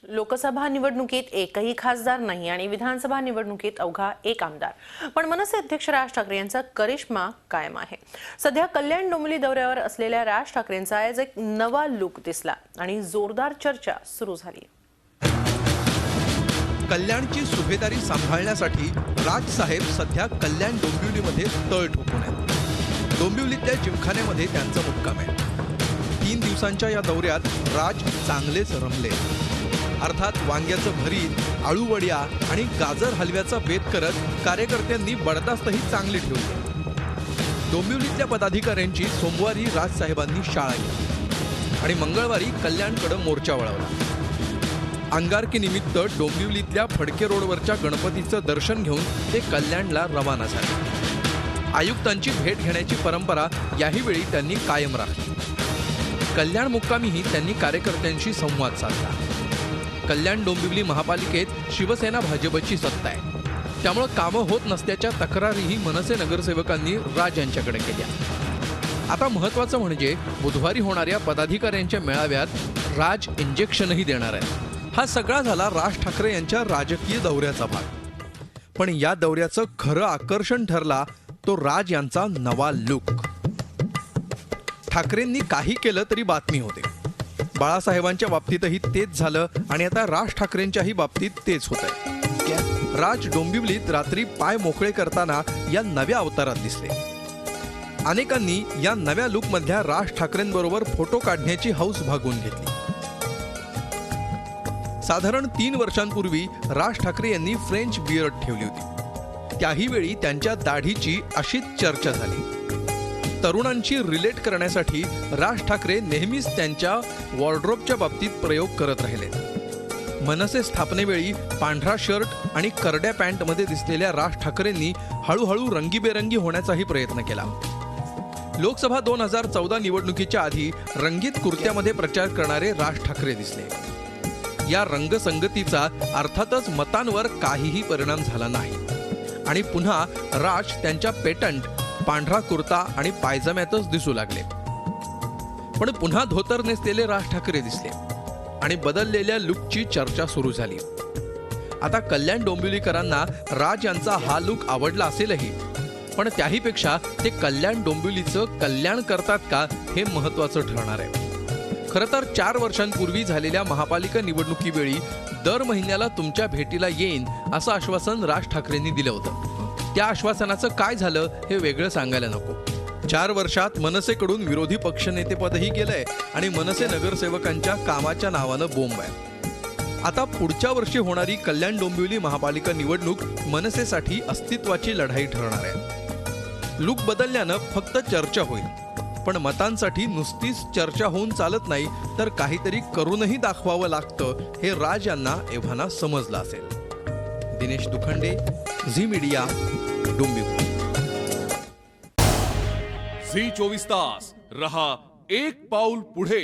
लोकसभा निवडणुकीत एकही खासदार नाही आणि विधानसभा निवडणुकीत अवघा एक आमदार, पण मनसे अध्यक्ष राज ठाकरे यांचा करिश्मा कायम आहे। सध्या कल्याण डोंबिवली दौऱ्यावर असलेल्या राज ठाकरेंचा आज एक नवा लुक दिसला आणि जोरदार चर्चा सुरू झाली। कल्याणची सुभेदारी सांभाळण्यासाठी राज साहेब सध्या कल्याण डोंबिवलीमध्ये तळ ठोकून आहेत। डोंबिवलीतल्या जिमखान्यामध्ये त्यांचा मुक्काम आहे। 3 दिवसांच्या या दौऱ्यात राज चांगलेच रमले। अर्थात वांग्याचं भरीत, आळूवड्या आणि गाजर हलव्याचा बेत करत कार्यकर्त्यांनी बडदास्तही चांगली ठेवली। डोंबिवलीतल्या पदाधिकाऱ्यांची सोमवारी राज साहेबांनी शाळा घेतली आणि मंगळवारी कल्याणकडे मोर्चा वळवला। अंगारकीनिमित्त डोंबिवलीतल्या फडके रोडवरच्या गणपतीचं दर्शन घेऊन ते कल्याणला रवाना झाले। आयुक्तांची भेट घेण्याची परंपरा याही वेळी त्यांनी कायम राखली। कल्याण मुक्कामीही त्यांनी कार्यकर्त्यांशी संवाद साधला। कल्याण डोंबिवली महापालिकेत शिवसेना भाजपची सत्ता आहे, त्यामुळे कामं होत नसल्याच्या तक्रारीही मनसे नगरसेवकांनी राज यांच्याकडे केल्या। आता महत्त्वाचं म्हणजे बुधवारी होणाऱ्या पदाधिकाऱ्यांच्या मेळाव्यात राज इंजेक्शनही देणार आहेत। हा सगळा झाला राज ठाकरे यांच्या राजकीय दौऱ्याचा भाग, पण या दौऱ्याचं खरं आकर्षण ठरला तो राज यांचा नवा लुक। ठाकरेंनी काही केलं तरी बातमी होते। बाळासाहेबांच्या बाबतीतही तेच झालं आणि आता राज ठाकरेंच्याही बाबतीत तेच होतंय। राज डोंबिवलीत रात्री पाय मोकळे करताना या नव्या अवतारात दिसले। अनेकांनी या नव्या लुकमधल्या राज ठाकरेंबरोबर फोटो काढण्याची हौस भागवून घेतली। साधारण 3 वर्षांपूर्वी राज ठाकरे यांनी फ्रेंच बियर्ड ठेवली होती। त्याही वेळी त्यांच्या दाढीची अशीच चर्चा झाली। तरुणांची रिलेट करण्यासाठी राज ठाकरे नेहमीच त्यांच्या वॉर्डरोबच्या बाबतीत प्रयोग करत राहिले। मनसे स्थापनेवेळी पांढरा शर्ट आणि करड्या पॅन्टमध्ये दिसलेल्या राज ठाकरेंनी हळूहळू रंगीबेरंगी होण्याचाही प्रयत्न केला। लोकसभा 2014 निवडणुकीच्या आधी रंगीत कुर्त्यामध्ये प्रचार करणारे राज ठाकरे दिसले। या रंगसंगतीचा अर्थातच मतांवर काहीही परिणाम झाला नाही आणि पुन्हा राज त्यांच्या पेटंट पांढरा कुर्ता आणि पायजाम्यातच दिसू लागले। पण पुन्हा धोतर नेसलेले राज ठाकरे दिसले आणि बदललेल्या लुकची चर्चा सुरू झाली। आता कल्याण डोंबिवलीकरांना राज यांचा हा लुक आवडला असेलही, पण त्याहीपेक्षा ते कल्याण डोंबिवलीचं कल्याण करतात का हे महत्त्वाचं ठरणार आहे। खरं तर 4 वर्षांपूर्वी झालेल्या महापालिका निवडणुकीवेळी दर महिन्याला तुमच्या भेटीला येईन असं आश्वासन राज ठाकरेंनी दिलं होतं। त्या आश्वासनाचं काय झालं हे वेगळं सांगायला नको। 4 वर्षात मनसेकडून विरोधी पक्षनेतेपदही गेलंय आणि मनसे नगरसेवकांच्या कामाच्या नावानं बोंब आहे। आता पुढच्या वर्षी होणारी कल्याण डोंबिवली महापालिका निवडणूक मनसेसाठी अस्तित्वाची लढाई ठरणार आहे। लुक बदलल्यानं फक्त चर्चा होईल, पण मतांसाठी नुसतीच चर्चा होऊन चालत नाही, तर काहीतरी करूनही दाखवावं लागतं हे राज यांना एव्हाना समजलं असेल। Dinesh Dukhande, Zee media, Dombivli. Zee 24 तास रहा एक पाऊल पुढे।